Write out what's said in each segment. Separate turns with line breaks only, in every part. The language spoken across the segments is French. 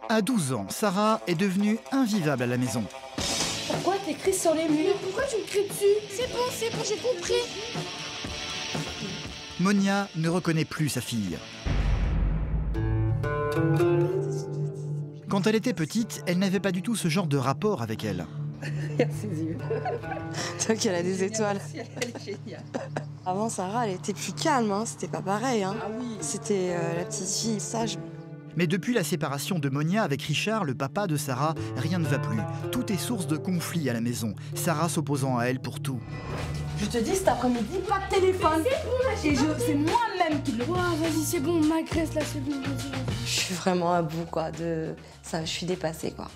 À 12 ans, Sarah est devenue invivable à la maison.
Pourquoi t'écris sur les murs?
Pourquoi tu me cries dessus? C'est bon, j'ai compris.
Monia ne reconnaît plus sa fille. Quand elle était petite, elle n'avait pas du tout ce genre de rapport avec elle.
Regarde ses yeux.
Tu vois qu'elle a des étoiles.
Elle est géniale.
Avant, Sarah, elle était plus calme, hein. C'était pas pareil. Hein.
Ah oui.
C'était la petite fille sage.
Mais depuis la séparation de Monia avec Richard, le papa de Sarah, rien ne va plus. Tout est source de conflits à la maison, Sarah s'opposant à elle pour tout.
Je te dis cet après-midi, pas de téléphone. Et c'est moi-même qui le vois.
Vas-y, c'est bon, m'agresse là, c'est bon.
Je suis vraiment à bout, quoi, de ça. Je suis dépassée, quoi.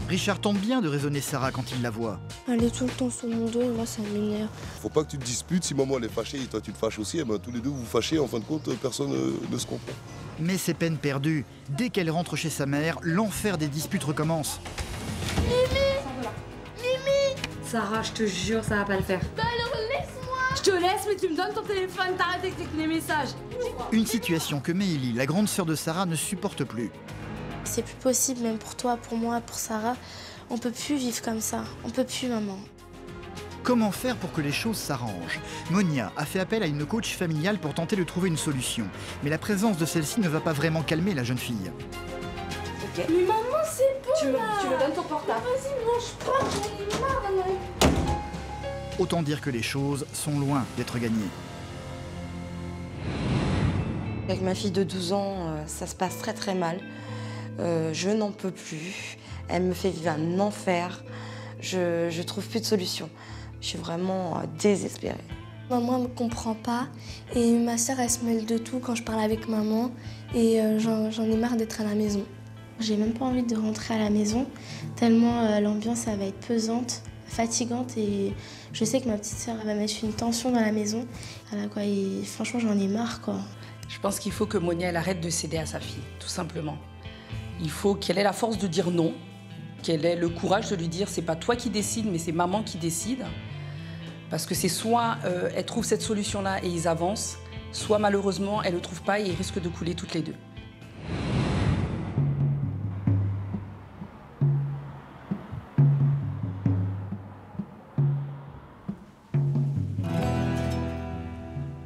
Richard tente bien de raisonner Sarah quand il la voit.
Elle est tout le temps sur mon dos et moi ça m'énerve.
Faut pas que tu te disputes, si maman elle est fâchée et toi tu te fâches aussi, eh ben, tous les deux vous fâchez, en fin de compte personne ne se comprend.
Mais c'est peine perdue. Dès qu'elle rentre chez sa mère, l'enfer des disputes recommence.
Sarah, je te jure, ça va pas le faire.
Bah alors laisse-moi.
Je te laisse, mais tu me donnes ton téléphone, t'arrêtes d'écouter les messages.
Une situation que Meili, la grande sœur de Sarah, ne supporte plus.
C'est plus possible, même pour toi, pour moi, pour Sarah. On peut plus vivre comme ça. On peut plus, maman.
Comment faire pour que les choses s'arrangent? Monia a fait appel à une coach familiale pour tenter de trouver une solution. Mais la présence de celle-ci ne va pas vraiment calmer la jeune fille.
Ok.
Mais maman, c'est bon
Tu
là.
me donnes ton portable.
Vas-y, mange pas, j'en ai marre là.
Autant dire que les choses sont loin d'être gagnées.
Avec ma fille de 12 ans, ça se passe très très mal. Je n'en peux plus. Elle me fait vivre un enfer. Je trouve plus de solution. Je suis vraiment désespérée.
Maman, elle me comprend pas. Et ma sœur, elle se mêle de tout quand je parle avec maman. Et j'en ai marre d'être à la maison. J'ai même pas envie de rentrer à la maison, tellement l'ambiance, ça va être pesante, fatigante. Et je sais que ma petite sœur, elle va mettre une tension dans la maison. Voilà, quoi, et franchement, j'en ai marre, quoi.
Je pense qu'il faut que Monia elle arrête de céder à sa fille, tout simplement. Il faut qu'elle ait la force de dire non, qu'elle ait le courage de lui dire c'est pas toi qui décides, mais c'est maman qui décide. Parce que c'est soit elle trouve cette solution-là et ils avancent, soit malheureusement elle ne le trouve pas et ils risquent de couler toutes les deux.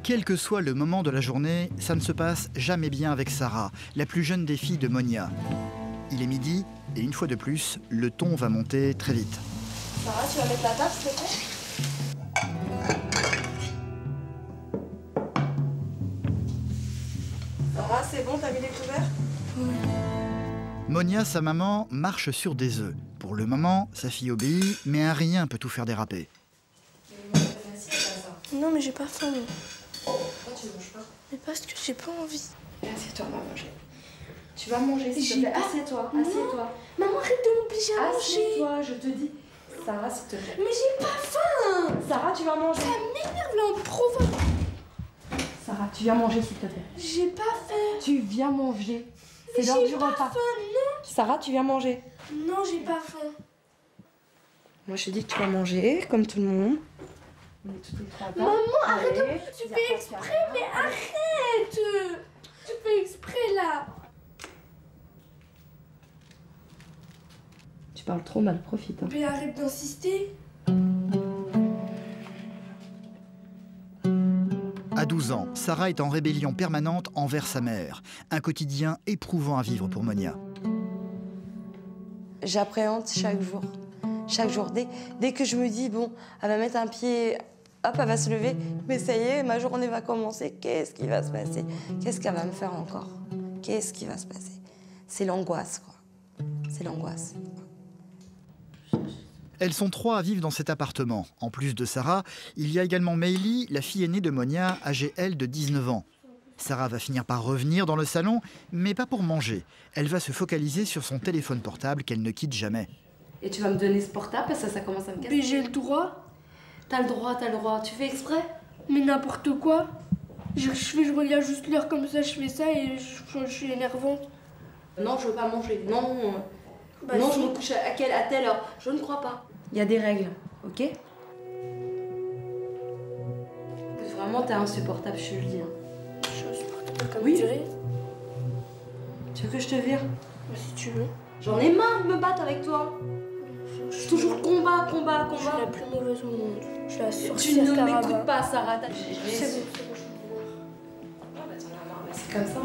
Quel que soit le moment de la journée, ça ne se passe jamais bien avec Sarah, la plus jeune des filles de Monia. Il est midi et une fois de plus, le ton va monter très vite.
Sarah, tu vas mettre la table, s'il te plaît? Sarah, c'est bon, t'as mis les couverts?
Monia, sa maman, marche sur des œufs. Pour le moment, sa fille obéit, mais un rien peut tout faire déraper.
Non, mais j'ai pas faim, moi.
Pourquoi tu manges pas?
Mais parce que j'ai pas envie.
Assieds-toi, on va manger. Tu vas manger, s'il te
J'ai
plaît.
pas-
Assieds-toi,
Non.
assieds-toi.
Maman, arrête de m'obliger à manger.
Assieds-toi, je te dis. Sarah, s'il te plaît.
Mais j'ai pas faim.
Sarah, tu vas manger.
Ça m'énerve là, on me provoque.
Sarah, tu viens manger s'il te plaît.
J'ai pas faim.
Tu viens manger. C'est
Mais
l'heure
j'ai
du
pas
repas.
faim,
Sarah, tu viens manger.
non. Non, j'ai pas faim.
Moi, je te dis que tu vas manger, comme tout le monde. On est toutes les trois là.
Maman, arrête.
Allez,
Tu
viens
fais
pour
exprès,
Sarah.
mais arrête. Tu fais exprès là.
Tu parles trop mal, profite. Hein.
Mais arrête d'insister.
À 12 ans, Sarah est en rébellion permanente envers sa mère. Un quotidien éprouvant à vivre pour Monia.
J'appréhende chaque jour. Chaque jour. Dès que je me dis, bon, elle va mettre un pied, hop, elle va se lever, mais ça y est, ma journée va commencer. Qu'est-ce qui va se passer? Qu'est-ce qu'elle va me faire encore? Qu'est-ce qui va se passer? C'est l'angoisse, quoi. C'est l'angoisse.
Elles sont trois à vivre dans cet appartement. En plus de Sarah, il y a également Meili, la fille aînée de Monia, âgée elle de 19 ans. Sarah va finir par revenir dans le salon, mais pas pour manger. Elle va se focaliser sur son téléphone portable qu'elle ne quitte jamais.
Et tu vas me donner ce portable parce que ça commence à me casser.
Mais j'ai le droit.
T'as le droit, t'as le droit. Tu fais exprès?
Mais n'importe quoi. Je regarde juste l'heure comme ça, je fais ça et je suis énervante.
Non, je veux pas manger. Non,
Bah
non,
si.
je me couche à telle heure. Je ne crois pas. Il y a des règles, ok? Vraiment, t'es insupportable, je te le dis. Hein.
Je supporte pas comme
Oui.
durée.
Tu veux que je te vire?
Si tu veux.
J'en ai marre de me battre avec toi. Je suis toujours combat.
Je suis la plus mauvaise au monde. Je suis la
Tu
sorcière
ne
Caraba.
m'écoutes pas, Sarah.
C'est bon.
C'est comme ça.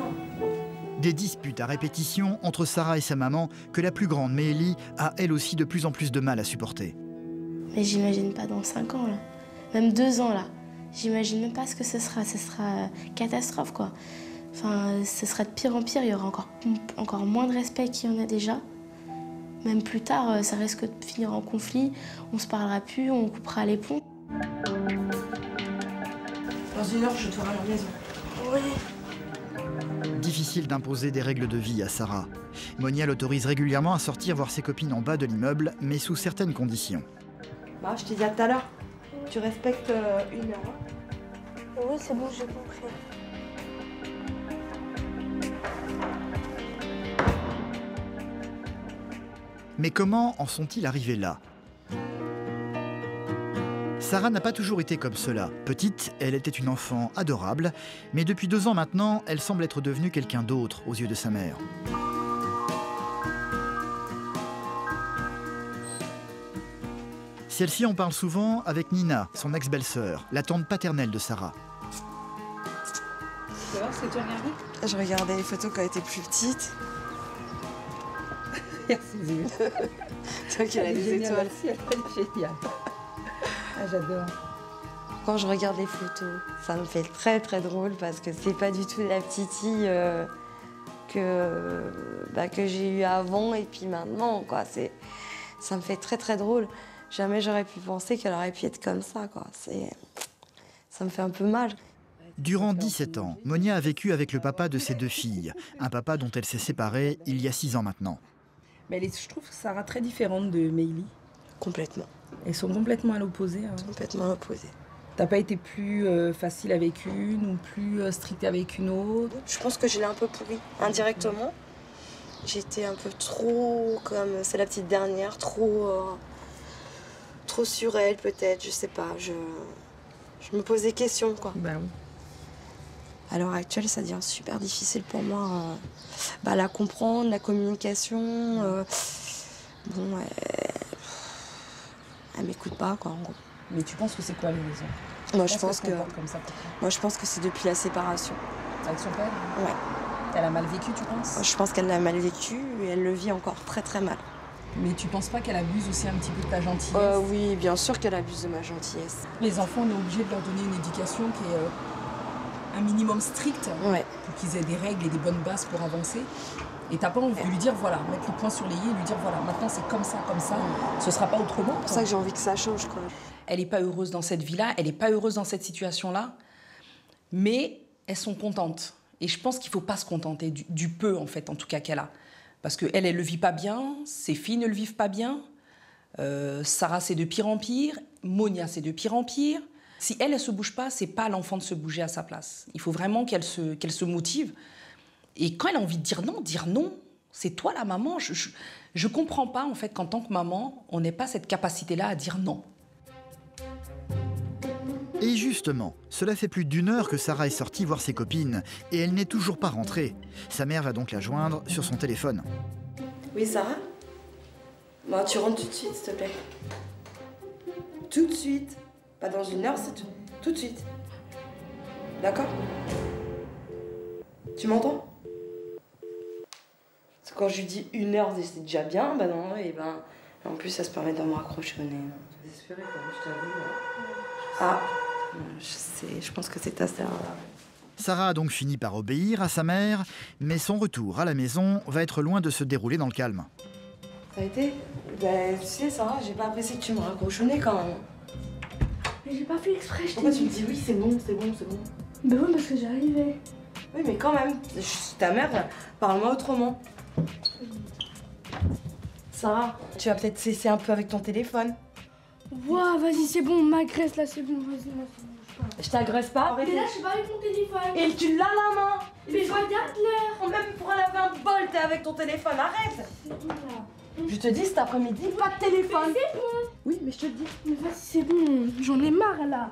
Des disputes à répétition entre Sarah et sa maman que la plus grande, Mélie, a elle aussi de plus en plus de mal à supporter.
Mais j'imagine pas dans 5 ans, là. Même 2 ans, là. J'imagine même pas ce que ce sera. Ce sera catastrophe, quoi. Enfin, ce sera de pire en pire. Il y aura encore moins de respect qu'il y en a déjà. Même plus tard, ça risque de finir en conflit. On se parlera plus, on coupera les ponts.
Dans 1 heure, je te ferai à la maison.
Oui.
Difficile d'imposer des règles de vie à Sarah. Monia l'autorise régulièrement à sortir voir ses copines en bas de l'immeuble, mais sous certaines conditions.
Bah, je t'ai dit à tout à l'heure. Tu respectes 1 heure.
Oui, c'est bon, j'ai compris.
Mais comment en sont-ils arrivés là? Sarah n'a pas toujours été comme cela. Petite, elle était une enfant adorable, mais depuis 2 ans maintenant, elle semble être devenue quelqu'un d'autre aux yeux de sa mère. Celle-ci en parle souvent avec Nina, son ex-belle-sœur, la tante paternelle de Sarah.
Ça va, c'est toi regardé?
Je regardais les photos quand elle était plus petite.
Merci, Zélie.
Toi qui as des étoiles.
Merci, elle est géniale. Ah, j'adore.
Quand je regarde les photos, ça me fait très très drôle parce que c'est pas du tout la petite fille que j'ai eue avant et puis maintenant, quoi. Ça me fait très très drôle. Jamais j'aurais pu penser qu'elle aurait pu être comme ça, quoi. Ça me fait un peu mal.
Durant 17 ans, Monia a vécu avec le papa de ses 2 filles, un papa dont elle s'est séparée il y a 6 ans maintenant.
Mais je trouve Sarah très différente de Mélie.
Complètement.
Elles sont complètement à l'opposé. Hein.
Complètement opposée.
T'as pas été plus facile avec une ou plus stricte avec une autre?
Je pense que je l'ai un peu pourrie, indirectement. J'étais un peu trop, comme c'est la petite dernière, trop sur elle peut-être, je sais pas. Je me pose des questions, quoi.
Ben oui.
À l'heure actuelle, ça devient super difficile pour moi. La comprendre, la communication. Bon, elle m'écoute pas, quoi, en gros.
Mais tu penses que c'est quoi les raisons?
Moi, je pense que,
comme ça,
moi, je pense que c'est depuis la séparation.
avec son père?
Ouais.
Elle a mal vécu, tu penses?
Je pense qu'elle l'a mal vécu et elle le vit encore très très mal.
Mais tu penses pas qu'elle abuse aussi un petit peu de ta gentillesse?
Oui, bien sûr qu'elle abuse de ma gentillesse.
Les enfants, on est obligé de leur donner une éducation qui est un minimum stricte
Ouais.
pour qu'ils aient des règles et des bonnes bases pour avancer. Et t'as pas envie de lui dire, voilà, mettre le point sur les i et lui dire, voilà, maintenant c'est comme ça, ce sera pas autrement.
C'est pour ça que j'ai envie que ça change, quoi.
Elle n'est pas heureuse dans cette vie-là, elle n'est pas heureuse dans cette situation-là, mais elles sont contentes. Et je pense qu'il ne faut pas se contenter du peu, en fait, en tout cas, qu'elle a. Parce qu'elle, elle ne le vit pas bien, ses filles ne le vivent pas bien, Sarah, c'est de pire en pire, Monia, c'est de pire en pire. Si elle ne se bouge pas, ce n'est pas à l'enfant de se bouger à sa place. Il faut vraiment qu'elle se motive. Et quand elle a envie de dire non, c'est toi la maman. Je ne comprends pas, en fait, qu'en tant que maman, on n'ait pas cette capacité-là à dire non.
Et justement, cela fait plus d'1 heure que Sarah est sortie voir ses copines et elle n'est toujours pas rentrée. Sa mère va donc la joindre sur son téléphone.
Oui, Sarah? Bon, tu rentres tout de suite, s'il te plaît. Tout de suite. Pas dans 1 heure, c'est tout de suite. D'accord? Tu m'entends? Parce que quand je lui dis 1 heure, c'est déjà bien, bah non, et ben... En plus, ça se permet de me raccrocher au nez. Désespérée, quoi, je t'avoue. Ah, je sais, je pense que c'est ta sœur, là.
Sarah a donc fini par obéir à sa mère, mais son retour à la maison va être loin de se dérouler dans le calme.
Ça a été? Ben, tu sais, Sarah, j'ai pas apprécié que tu me raccroches au nez quand même.
Mais j'ai pas fait exprès, je
Pourquoi
t'ai
tu me
dit.
dis oui, c'est bon, c'est bon, c'est bon?
Bah oui, parce que j'arrivais.
Oui, mais quand même, je suis ta mère, parle-moi autrement. Sarah, tu vas peut-être cesser un peu avec ton téléphone.
Ouah, vas-y, c'est bon, m'agresse là, c'est bon, vas-y, moi, c'est bon, je parle.
Je t'agresse pas.
Mais là, je suis pas avec mon téléphone.
Et tu l'as la main.
Mais je regarde l'heure.
Même pour laver un bol, t'es avec ton téléphone, arrête.
C'est bon là.
Je te dis cet après-midi, pas de téléphone.
C'est bon.
Oui, mais je te le dis.
Mais vas-y, c'est bon, j'en ai marre là.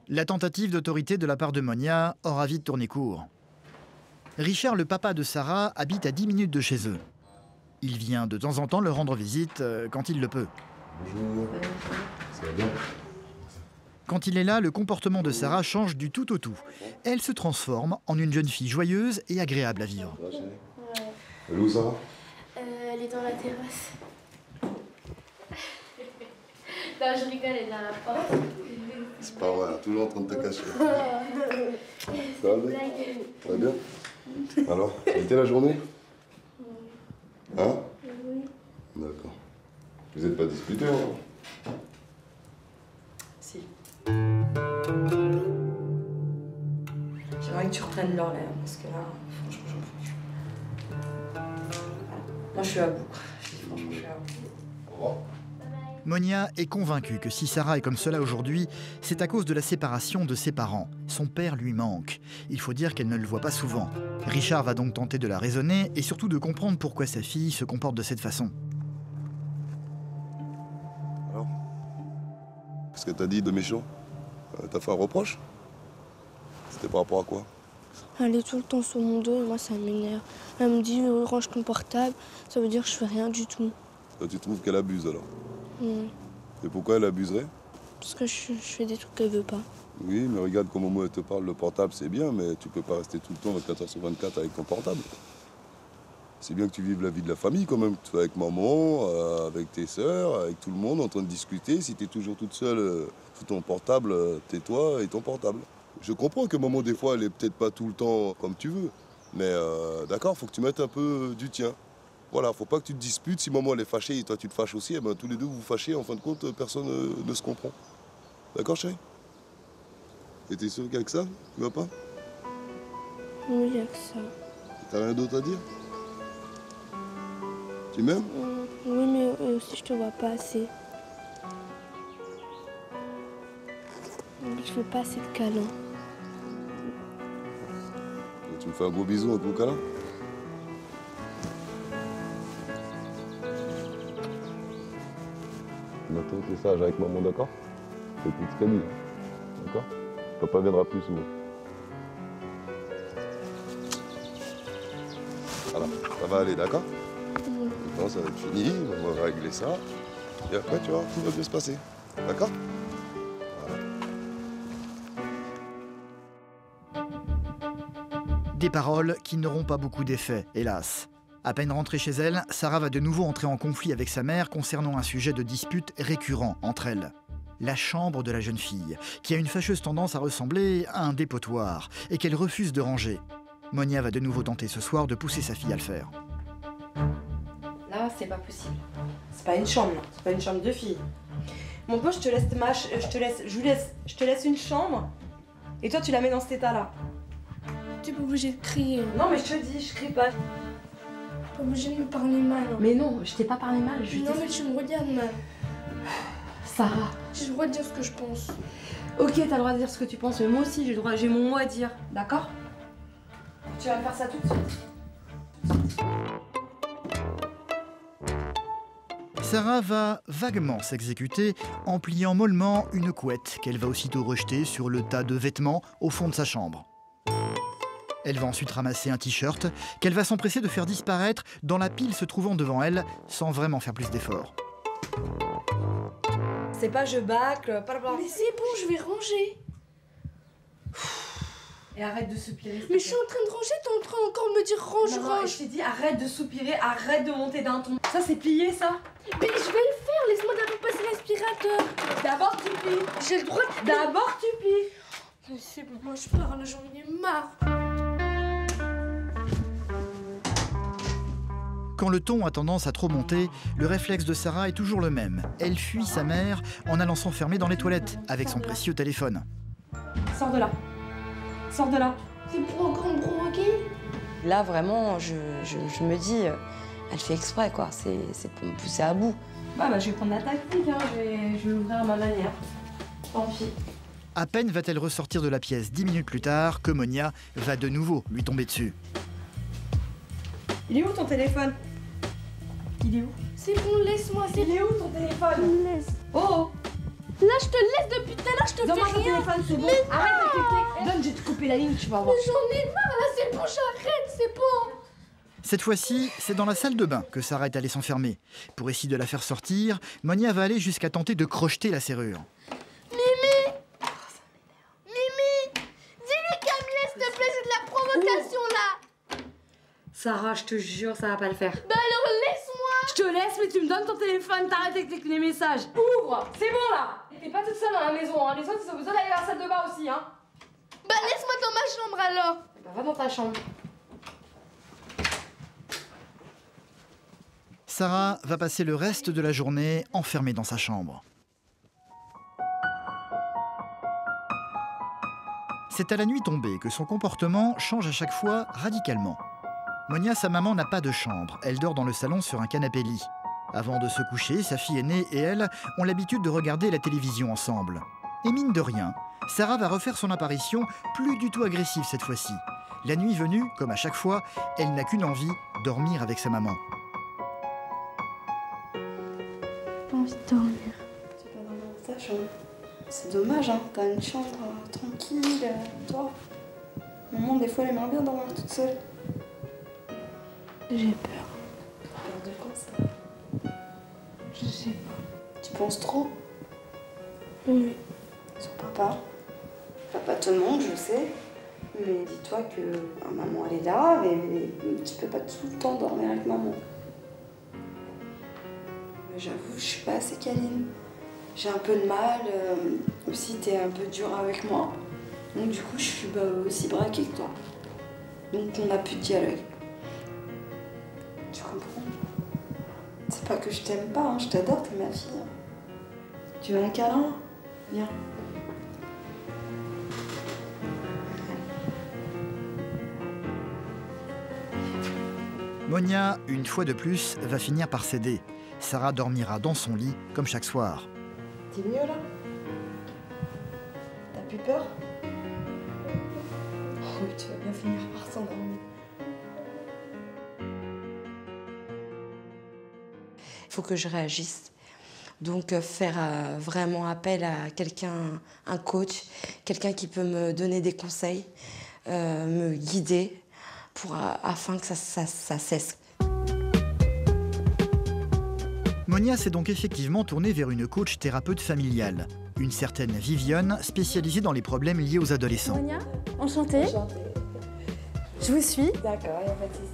La tentative d'autorité de la part de Monia aura vite tourné court. Richard, le papa de Sarah, habite à 10 minutes de chez eux. Il vient de temps en temps leur rendre visite quand il le peut.
Bonjour. Ça va bien?
Quand il est là, le comportement de Sarah change du tout au tout. Elle se transforme en une jeune fille joyeuse et agréable à vivre.
Ouais. Elle est où, Sarah?
Elle est dans la terrasse. Non, je rigole, elle est dans la porte.
C'est pas vrai, toujours en train de te cacher. Ça va bien? Ça va bien? Alors, ça a été la journée? Hein?
Oui.
D'accord. Vous n'êtes pas disputés, hein?
Si. J'aimerais que tu reprennes l'or là, parce que là, franchement, j'en peux plus. Voilà. Moi, je suis à bout. Je dis franchement, je suis à bout.
Au revoir.
Monia est convaincue que si Sarah est comme cela aujourd'hui, c'est à cause de la séparation de ses parents. Son père lui manque. Il faut dire qu'elle ne le voit pas souvent. Richard va donc tenter de la raisonner et surtout de comprendre pourquoi sa fille se comporte de cette façon.
Alors? Qu'est-ce que t'as dit de méchant? T'as fait un reproche? C'était par rapport à quoi?
Elle est tout le temps sur mon dos et moi ça m'énerve. Elle me dit range ton portable, ça veut dire que je fais rien du tout.
Toi, tu trouves qu'elle abuse alors?
Mm.
Et pourquoi elle abuserait?
Parce que je fais des trucs qu'elle veut pas.
Oui, mais regarde comment moi elle te parle, le portable c'est bien, mais tu peux pas rester tout le temps 24h/24 avec ton portable. C'est bien que tu vives la vie de la famille quand même, que tu sois avec maman, avec tes sœurs, avec tout le monde en train de discuter. Si tu es toujours toute seule sous ton portable, tais-toi et ton portable. Je comprends que maman des fois elle est peut-être pas tout le temps comme tu veux, mais d'accord, faut que tu mettes un peu du tien. Voilà, faut pas que tu te disputes. Si maman elle est fâchée et toi tu te fâches aussi, eh ben, tous les deux vous fâchez, en fin de compte personne ne se comprend. D'accord chérie? Et t'es sûr qu'avec ça, tu vas pas?
Oui, il y a que ça.
T'as rien d'autre à dire? Tu m'aimes?
Oui, mais aussi je te vois pas assez. Je fais pas assez de câlins.
Donc, tu me fais un gros bisou, un gros câlin? Maintenant, c'est sage avec maman, d'accord? C'est tout ce qu'elle dit, d'accord? Papa viendra plus souvent. Voilà, ça va aller, d'accord? Maintenant, ça va être fini, on va régler ça. Et après, tu vois, tout va bien se passer. D'accord?
Des paroles qui n'auront pas beaucoup d'effet, hélas. À peine rentrée chez elle, Sarah va de nouveau entrer en conflit avec sa mère concernant un sujet de dispute récurrent entre elles. La chambre de la jeune fille, qui a une fâcheuse tendance à ressembler à un dépotoir et qu'elle refuse de ranger. Monia va de nouveau tenter ce soir de pousser sa fille à le faire.
Là, c'est pas possible. C'est pas une chambre, là. C'est pas une chambre de fille. Mon pote, je te laisse une chambre et toi, tu la mets dans cet état-là.
Tu es pas obligé de crier.
Non, mais je te dis, je crie pas.
Pas obligé de me parler mal.
Mais non, je t'ai pas parlé mal.
Non, mais tu me regardes mal.
Sarah.
J'ai le droit de dire ce que je pense.
Ok, t'as le droit de dire ce que tu penses, mais moi aussi, j'ai mon mot à dire. D'accord? Tu vas me faire ça tout de suite.
Sarah va vaguement s'exécuter en pliant mollement une couette qu'elle va aussitôt rejeter sur le tas de vêtements au fond de sa chambre. Elle va ensuite ramasser un t-shirt qu'elle va s'empresser de faire disparaître dans la pile se trouvant devant elle sans vraiment faire plus d'efforts.
C'est pas je bâcle, pas la.
Mais c'est bon, je vais ranger.
Et arrête de soupirer.
Mais je suis en train de ranger, t'es en train encore de me dire range,
Non,
range.
je t'ai dit arrête de soupirer, arrête de monter d'un ton. Ça c'est plié ça.
Mais je vais le faire, laisse-moi d'abord passer l'aspirateur.
D'abord tu plies.
J'ai le droit de...
D'abord tu plies.
Mais c'est bon, moi je pars, là j'en ai marre.
Quand le ton a tendance à trop monter, le réflexe de Sarah est toujours le même. Elle fuit sa mère en allant s'enfermer dans les toilettes avec son précieux téléphone.
Sors de là. Sors de là.
C'est pour encore me provoquer?
Là vraiment, je me dis, elle fait exprès quoi, c'est pour me pousser à bout. Bah je vais prendre la tactique, hein. je vais l'ouvrir à ma manière. Tant pis.
À peine va-t-elle ressortir de la pièce 10 minutes plus tard que Monia va de nouveau lui tomber dessus.
Il est où ton téléphone? Il est où?
C'est bon, laisse-moi, c'est bon.
Il est où ton téléphone?
Laisse.
Oh!
Là, je te laisse depuis tout à l'heure, je te fais
Donne-moi ton
rien.
téléphone, c'est bon.
Mais
arrête
non.
de cliquer. Donne, je vais te couper la ligne, tu vas voir.
Mais j'en ai marre, là, c'est bon, j'arrête, c'est bon.
Cette fois-ci, c'est dans la salle de bain que Sarah est allée s'enfermer. Pour essayer de la faire sortir, Monia va aller jusqu'à tenter de crocheter la serrure.
Mimi! Mimi! Dis-lui qu'elle me laisse, s'il te plaît, c'est de la provocation là!
Sarah, je te jure, ça va pas le faire.
Bah alors laisse-moi!
Je te laisse, mais tu me donnes ton téléphone, t'arrêtes avec les messages. Ouvre, c'est bon là. Et t'es pas toute seule dans la maison, hein. Les autres, ils ont besoin d'aller à la salle de bain aussi, hein.
Bah laisse-moi dans ma chambre alors!
Bah va dans ta chambre.
Sarah va passer le reste de la journée enfermée dans sa chambre. C'est à la nuit tombée que son comportement change à chaque fois radicalement. Monia, sa maman, n'a pas de chambre. Elle dort dans le salon sur un canapé-lit. Avant de se coucher, sa fille aînée et elle ont l'habitude de regarder la télévision ensemble. Et mine de rien, Sarah va refaire son apparition, plus du tout agressive cette fois-ci. La nuit venue, comme à chaque fois, elle n'a qu'une envie, dormir avec sa maman.
Pas envie de dormir.
Tu peux dormir dans ta chambre. C'est dommage, hein. T'as une chambre tranquille, toi. Maman, des fois, elle aimerait bien dormir toute seule.
J'ai peur.
Peur de quoi, ça?
Je sais pas.
Tu penses trop
Oui.
sur papa? Papa te manque, je sais. Mais dis-toi que maman, elle est là, mais tu peux pas tout le temps dormir avec maman. J'avoue, je suis pas assez câline. J'ai un peu de mal. Aussi, t'es un peu dur avec moi. Donc du coup, je suis aussi braquée que toi. Donc on n'a plus de dialogue. Tu comprends? C'est pas que je t'aime pas, hein. Je t'adore, t'es ma fille. Tu veux un câlin? Viens.
Monia, une fois de plus, va finir par céder. Sarah dormira dans son lit, comme chaque soir.
T'es mieux là? T'as plus peur? Oh, tu vas bien finir par s'endormir. Il faut que je réagisse. Donc faire vraiment appel à quelqu'un, un coach, quelqu'un qui peut me donner des conseils, me guider afin que ça cesse.
Monia s'est donc effectivement tournée vers une coach thérapeute familiale, une certaine Viviane, spécialisée dans les problèmes liés aux adolescents.
Monia, enchantée. Je vous suis.
D'accord, il n'y a pas de souci.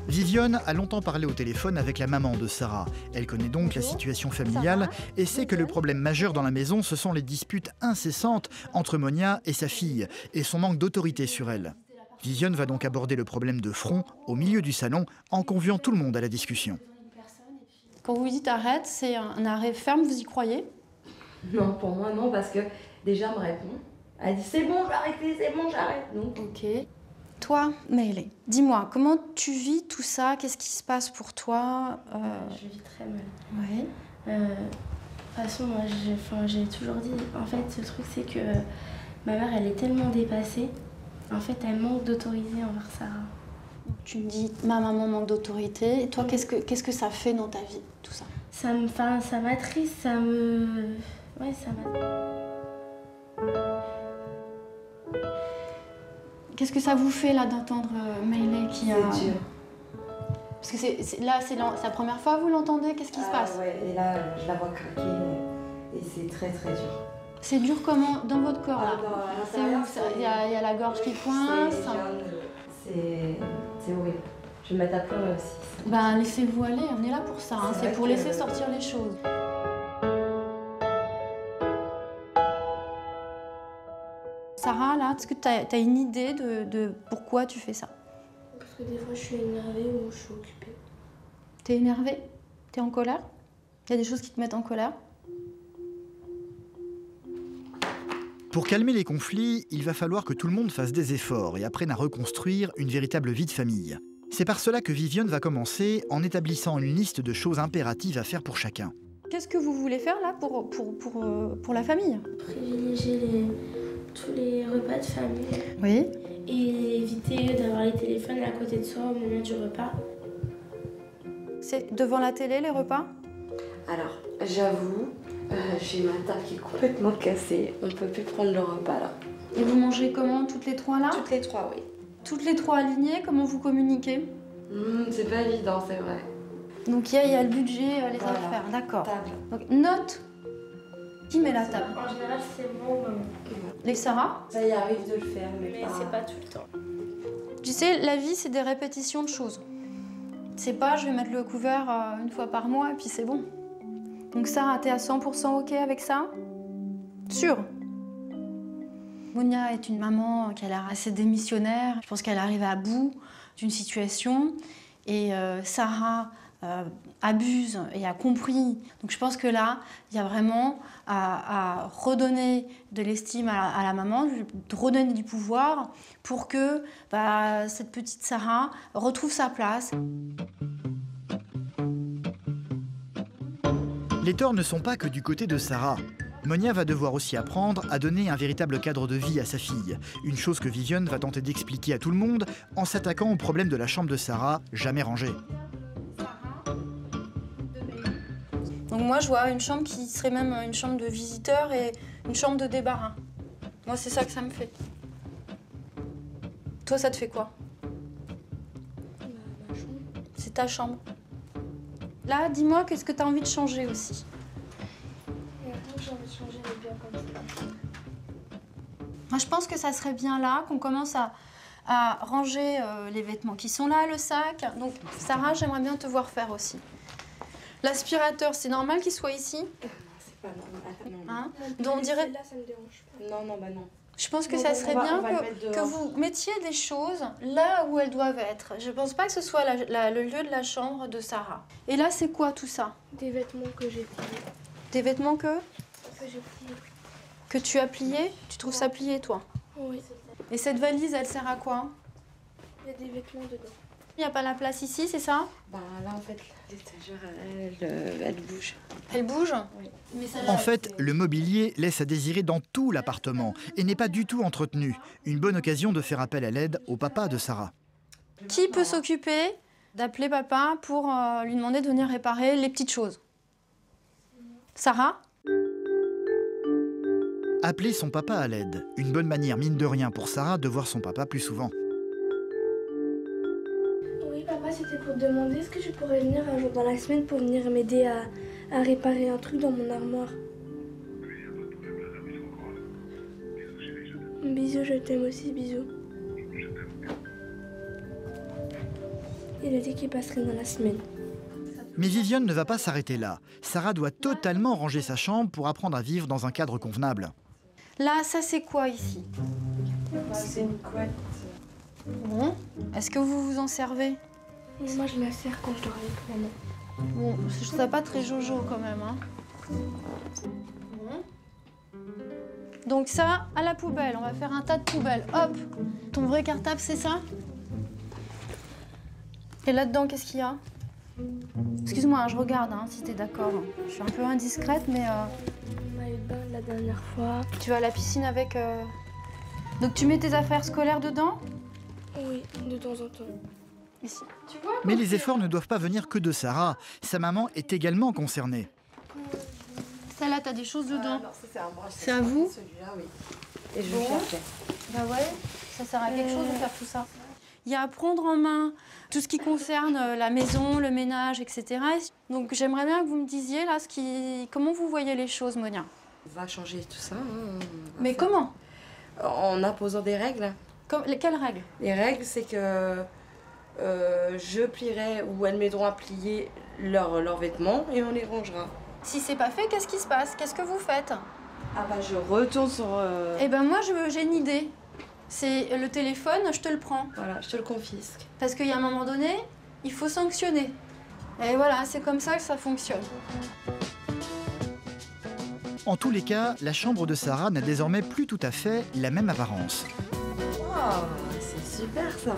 Viviane a longtemps parlé au téléphone avec la maman de Sarah. Elle connaît donc la situation familiale et sait que le problème majeur dans la maison, ce sont les disputes incessantes entre Monia et sa fille et son manque d'autorité sur elle. Viviane va donc aborder le problème de front au milieu du salon en conviant tout le monde à la discussion.
Quand vous dites arrête, c'est un arrêt ferme, vous y croyez?
Non, pour moi non, parce que déjà elle me répond. Elle dit c'est bon, j'arrête, c'est bon, j'arrête. Donc
Ok. Toi, Maëlée, dis-moi, comment tu vis tout ça? Qu'est-ce qui se passe pour toi?
Je vis très mal.
Ouais.
De toute façon, moi, j'ai toujours dit, en fait, ce truc, c'est que ma mère, elle est tellement dépassée. En fait, elle manque d'autorité envers Sarah.
Tu me dis, ma maman manque d'autorité. Et toi, qu'est-ce que ça fait dans ta vie, tout ça?
Ça m'attriste, ça me... Ouais, ça m'a...
Qu'est-ce que ça vous fait, là, d'entendre Maëlée qui a...
C'est dur.
Parce que c'est la première fois que vous l'entendez. Qu'est-ce qui se passe?
Ouais, et là, je la vois craquer et c'est très très dur.
C'est dur comment? Dans votre corps, là?
C'est
Il y a la gorge qui coince.
C'est horrible. Je vais me mettre à pleurer aussi.
Ben, laissez-vous aller, on est là pour ça. Hein. C'est pour laisser sortir les choses. Sarah, là, est-ce que tu as une idée de pourquoi tu fais ça?
Parce que des fois, je suis énervée ou je suis occupée.
T'es énervée? T'es en colère? Il y a des choses qui te mettent en colère?
Pour calmer les conflits, il va falloir que tout le monde fasse des efforts et apprenne à reconstruire une véritable vie de famille. C'est par cela que Viviane va commencer en établissant une liste de choses impératives à faire pour chacun.
Qu'est-ce que vous voulez faire là pour la famille?
Privilégier tous les repas de famille.
Oui.
Et éviter d'avoir les téléphones à côté de soi au moment du repas.
C'est devant la télé, les repas?
Alors, j'avoue, j'ai ma table qui est complètement cassée. On ne peut plus prendre le repas là.
Et vous mangez comment, toutes les trois là?
Toutes les trois, oui.
Toutes les trois alignées, comment vous communiquez?
C'est pas évident, c'est vrai.
Donc il y a le budget, les
Voilà.
affaires, d'accord.
Table.
Donc, note. Qui met la table?
En général, c'est moi ou maman.
Les Sarah?
Ça y arrive de le faire, mais
C'est pas tout le temps.
Tu sais, la vie, c'est des répétitions de choses. C'est pas, je vais mettre le couvert une fois par mois et puis c'est bon. Donc Sarah, t'es à 100% OK avec ça? Sûr? Monia est une maman qui a l'air assez démissionnaire. Je pense qu'elle arrive à bout d'une situation. Et Sarah abuse et a compris. Donc je pense que là, il y a vraiment à redonner de l'estime à la maman, de redonner du pouvoir pour que cette petite Sarah retrouve sa place.
Les torts ne sont pas que du côté de Sarah. Monia va devoir aussi apprendre à donner un véritable cadre de vie à sa fille. Une chose que Viviane va tenter d'expliquer à tout le monde en s'attaquant au problème de la chambre de Sarah, jamais rangée.
Donc moi, je vois une chambre qui serait même une chambre de visiteur et une chambre de débarras. Moi, c'est ça que ça me fait. Toi, ça te fait quoi?
Ma chambre.
C'est ta chambre. Là, dis-moi, qu'est-ce que tu as envie de changer aussi?
Et après, j'ai envie de changer les biens comme ça.
Moi, je pense que ça serait bien là qu'on commence à ranger les vêtements qui sont là, le sac. Donc, Sarah, j'aimerais bien te voir faire aussi. L'aspirateur, c'est normal qu'il soit ici?
c'est pas normal. Non,
Hein? Donc, on dirait...
Là, ça me dérange pas.
non, bah non.
Je pense que
Non,
ça
on
serait
va
bien
le mettre
que
dehors.
vous mettiez des choses là où elles doivent être. Je pense pas que ce soit le lieu de la chambre de Sarah. Et là, c'est quoi tout ça?
Des vêtements que j'ai pliés.
Des vêtements que
Que j'ai pliés.
tu as pliés? Tu trouves ça plié, toi?
Oui.
Et cette valise, elle sert à quoi?
Il y a des vêtements dedans.
Il n'y a pas la place ici, c'est ça?
Bah là, en fait, l'étagère, elle bouge.
Elle bouge?
Oui.
Mais ça
En fait, le mobilier laisse à désirer dans tout l'appartement et n'est pas du tout entretenu. Une bonne occasion de faire appel à l'aide au papa de Sarah.
Qui peut s'occuper d'appeler papa pour lui demander de venir réparer les petites choses? Sarah?
Appeler son papa à l'aide. Une bonne manière, mine de rien, pour Sarah de voir son papa plus souvent.
Oui, papa, c'était pour te demander est-ce que tu pourrais venir un jour dans la semaine pour venir m'aider à réparer un truc dans mon armoire. Bisous, je t'aime aussi, bisous. Il a dit qu'il passerait dans la semaine.
Mais Viviane ne va pas s'arrêter là. Sarah doit totalement ranger sa chambre pour apprendre à vivre dans un cadre convenable.
Là, ça c'est quoi ici?
C'est une couette.
Bon. Est-ce que vous vous en servez?
Moi, je la sers quand je dors avec maman.
Bon, je trouve ça pas très jojo quand même. Hein. Bon. Donc ça, à la poubelle. On va faire un tas de poubelles. Hop. Ton vrai cartable, c'est ça? Et là-dedans, qu'est-ce qu'il y a? Excuse-moi, je regarde, hein, si t'es d'accord. Je suis un peu indiscrète, mais...
Maillot de bain de la dernière fois.
Tu vas à la piscine avec... Donc tu mets tes affaires scolaires dedans?
Oui, de temps en temps.
Ici. Tu vois?
Mais les efforts ne doivent pas venir que de Sarah. Sa maman est également concernée.
Celle-là, t'as des choses dedans.
Alors, ça, c'est un bracelet.
C'est à vous?
Celui-là, oui. Et je
Bon.
le cherchais.
Bah ouais, ça sert à quelque chose de faire tout ça. Il y a à prendre en main tout ce qui concerne la maison, le ménage, etc. Donc j'aimerais bien que vous me disiez là comment vous voyez les choses, Monia.
On va changer tout ça. Hein.
Mais comment?
En imposant des règles.
Quelles règles?
Les règles, c'est que je plierai ou elles m'aideront à plier leurs vêtements et on les rangera.
Si c'est pas fait, qu'est-ce qui se passe? Qu'est-ce que vous faites?
Ah bah je retourne sur...
Eh ben moi, j'ai une idée. C'est le téléphone, je te le prends.
Voilà, je te le confisque.
Parce qu'il y a un moment donné, il faut sanctionner. Et voilà, c'est comme ça que ça fonctionne.
En tous les cas, la chambre de Sarah n'a désormais plus tout à fait la même apparence.
Oh, c'est super ça.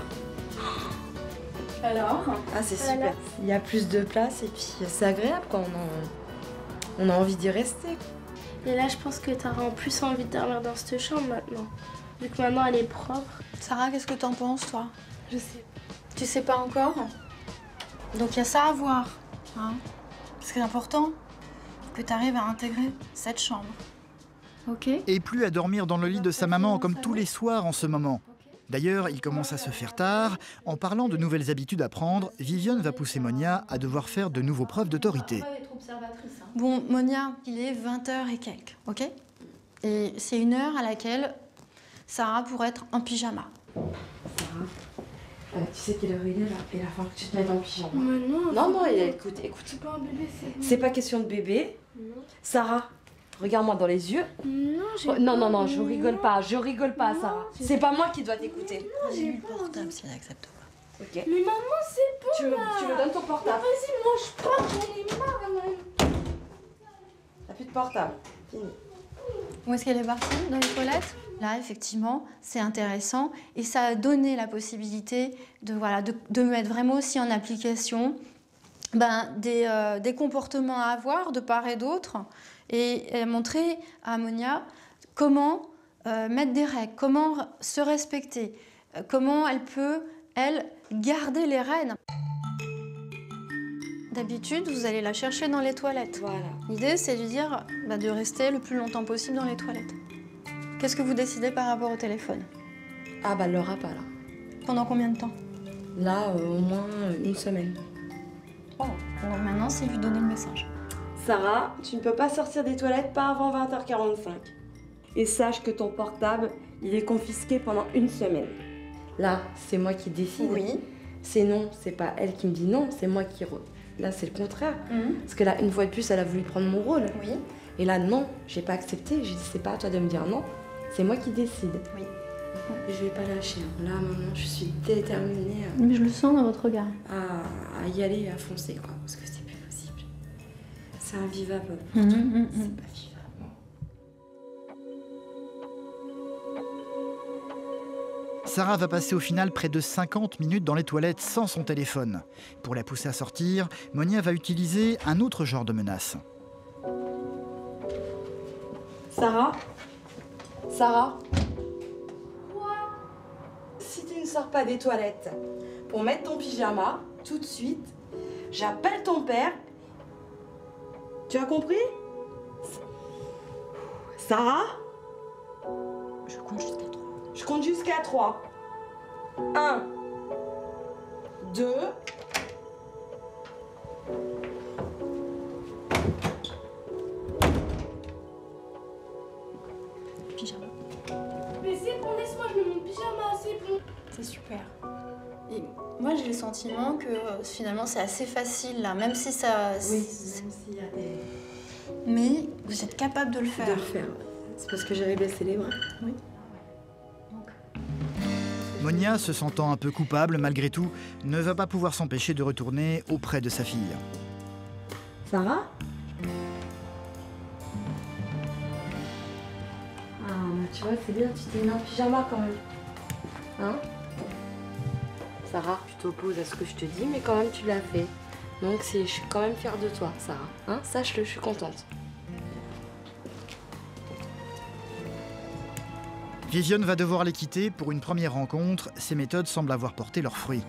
Alors?
Ah c'est super. Il y a plus de place et puis c'est agréable quand on a envie d'y rester.
Et là, je pense que t'auras en plus envie de dormir dans cette chambre maintenant. Vu que maintenant, elle est propre.
Sarah, qu'est-ce que t'en penses, toi?
Je sais.
Tu sais pas encore? Donc il y a ça à voir. Hein? C'est important que tu arrives à intégrer cette chambre. Ok?
Et plus à dormir dans le lit de sa maman comme tous les soirs en ce moment. D'ailleurs, il commence à se faire tard. En parlant de nouvelles habitudes à prendre, Viviane va pousser Monia à devoir faire de nouveaux preuves d'autorité.
Bon, Monia, il est 20h et quelques, ok? Et c'est une heure à laquelle Sarah pourrait être en pyjama.
Sarah, tu sais quelle heure il est là? Il va falloir que tu te mettes en pyjama.
Mais non.
Non, écoute.
C'est pas un bébé, c'est.
C'est pas question de bébé.
Non.
Sarah, regarde-moi dans les yeux.
Non, j'ai.
Oh, non, je rigole pas, Sarah. C'est pas moi qui dois t'écouter.
J'ai eu le portable s'il accepte pas.
Ok.
Mais maman, c'est bon.
Tu me donnes ton portable.
Vas-y, mange pas, j'en ai marre.
T'as plus de portable. Fini.
Où est-ce qu'elle est partie? Dans les toilettes? Là, effectivement, c'est intéressant et ça a donné la possibilité de mettre vraiment aussi en application des comportements à avoir de part et d'autre et montrer à Monia comment mettre des règles, comment se respecter, comment elle peut, elle, garder les rênes. D'habitude, vous allez la chercher dans les toilettes.
Voilà.
L'idée, c'est de lui dire de rester le plus longtemps possible dans les toilettes. Qu'est-ce que vous décidez par rapport au téléphone?
Ah bah elle l'aura pas là.
Pendant combien de temps?
Là, au moins une semaine.
Oh, donc maintenant, c'est lui donner le message.
Sarah, tu ne peux pas sortir des toilettes pas avant 20h45. Et sache que ton portable, il est confisqué pendant une semaine. Là, c'est moi qui décide.
Oui.
C'est non, c'est pas elle qui me dit non, c'est moi qui... Là, c'est le contraire. Parce que là, une fois de plus, elle a voulu prendre mon rôle.
Oui.
Et là, non, j'ai pas accepté. J'ai dit, c'est pas à toi de me dire non, c'est moi qui décide.
Oui.
Je vais pas lâcher. Là, maman, je suis déterminée
Mais je le sens dans votre regard.
à y aller et à foncer, quoi. Parce que c'est plus possible. C'est invivable.
Mmh.
C'est pas vivable.
Sarah va passer au final près de 50 minutes dans les toilettes sans son téléphone. Pour la pousser à sortir, Monia va utiliser un autre genre de menace.
Sarah? Sarah? Quoi? Si tu ne sors pas des toilettes pour mettre ton pyjama, tout de suite, j'appelle ton père. Tu as compris? Sarah?
Je compte jusqu'à 3.
Je compte jusqu'à 3. 1, 2...
Pyjama.
Mais c'est bon, laisse-moi, je mets mon pyjama, c'est bon.
C'est super. Et moi, j'ai le sentiment que finalement, c'est assez facile, là, même si ça...
Oui, même s'il y a des...
Mais vous êtes capable de le faire.
De le faire. C'est parce que j'avais baissé les bras.
Oui.
Monia, se sentant un peu coupable malgré tout, ne va pas pouvoir s'empêcher de retourner auprès de sa fille.
Sarah? Ah, tu vois, c'est bien, tu t'es mis en pyjama quand même. Hein? Sarah, tu t'opposes à ce que je te dis, mais quand même tu l'as fait. Donc je suis quand même fière de toi, Sarah. Hein? Sache-le, je suis contente.
Viviane va devoir les quitter pour une première rencontre. Ces méthodes semblent avoir porté leurs fruits.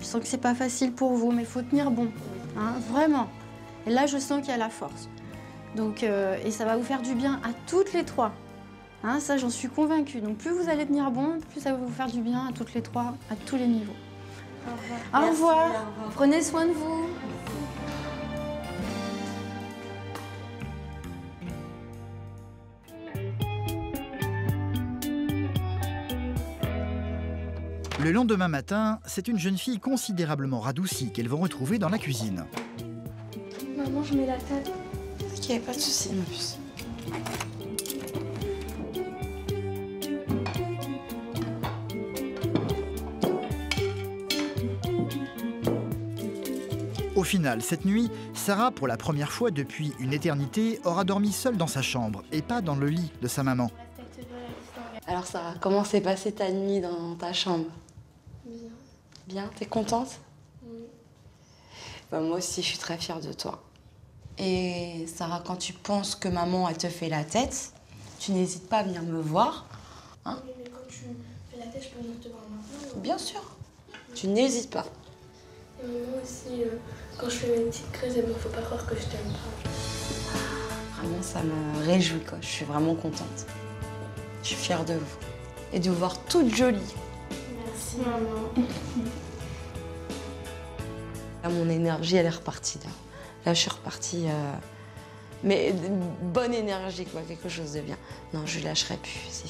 Je sens que c'est pas facile pour vous, mais il faut tenir bon. Hein, vraiment. Et là, je sens qu'il y a la force. Donc, et ça va vous faire du bien à toutes les trois. Hein, ça, j'en suis convaincue. Donc, plus vous allez tenir bon, plus ça va vous faire du bien à toutes les trois, à tous les niveaux. Au revoir. Au revoir. Prenez soin de vous.
Le lendemain matin, c'est une jeune fille considérablement radoucie qu'elles vont retrouver dans la cuisine.
Maman, je mets la table.
Ok, pas de soucis, ma puce.
Au final, cette nuit, Sarah, pour la première fois depuis une éternité, aura dormi seule dans sa chambre et pas dans le lit de sa maman.
Alors Sarah, comment s'est passée ta nuit dans ta chambre?
Bien.
Bien, t'es contente?
Oui.
Bah, moi aussi, je suis très fière de toi. Et Sarah, quand tu penses que maman, elle te fait la tête, tu n'hésites pas à venir me voir. Hein?
Oui, mais quand tu fais la tête, je peux venir te voir maintenant.
Bien sûr. Tu n'hésites pas.
Et moi aussi, quand je fais une petite crise, il ne faut pas croire que je t'aime pas.
Vraiment, ça me réjouit, quoi. Je suis vraiment contente. Je suis fière de vous. et de vous voir toute jolie.
Merci maman.
Là, mon énergie, elle est repartie là. Là, je suis repartie, mais bonne énergie, quoi, quelque chose de bien. Non, je lâcherai plus.